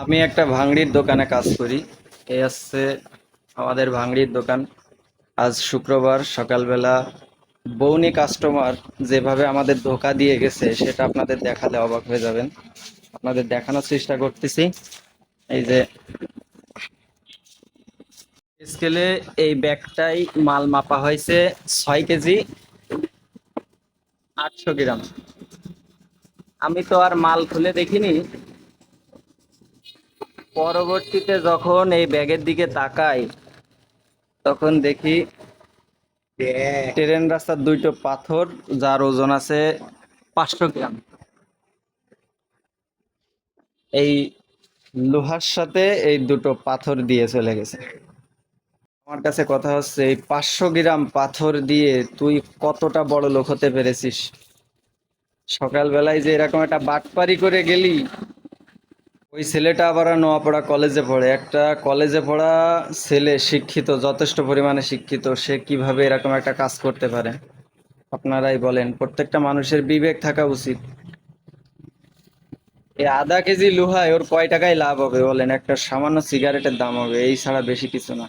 আমি একটা ভাঙড়ির দোকানে কাজ করি। এই হচ্ছে আমাদের ভাঙড়ির দোকান। আজ শুক্রবার সকালবেলা বউনি কাস্টমার যেভাবে আমাদের ধোকা দিয়ে গেছে সেটা আপনাদের দেখালে অবাক হয়ে যাবেন। আপনাদের দেখানোর চেষ্টা করতেছি। এই যে স্কেলে এই ব্যাগটাই মাল মাপা হয়েছে 6 কেজি 800 গ্রাম। আমি তো আর মাল খুলে দেখিনি, পরবর্তীতে যখন এই ব্যাগের দিকে তাকাই তখন দেখি ট্রেন রাস্তার দুইটো পাথর, যার ওজন আছে 500 গ্রাম, এই লোহার সাথে এই দুটো পাথর দিয়ে চলে গেছে। আমার কাছে কথা হচ্ছে, এই 500 গ্রাম পাথর দিয়ে তুই কতটা বড় লোক হতে পেরেছিস? সকালবেলায় যে এরকম একটা বাটপারি করে গেলি। ওই ছেলেটা আবার নোয়াপাড়া কলেজে পড়ে, একটা কলেজে পড়া ছেলে, শিক্ষিত, যথেষ্ট পরিমাণে শিক্ষিত, সে কিভাবে এরকম একটা কাজ করতে পারে? আপনারাই বলেন, প্রত্যেকটা মানুষের বিবেক থাকা উচিত। এই আধা কেজি লোহায় ওর কয় টাকায় লাভ হবে বলেন? একটা সামান্য সিগারেটের দাম হবে, এই ছাড়া বেশি কিছু না।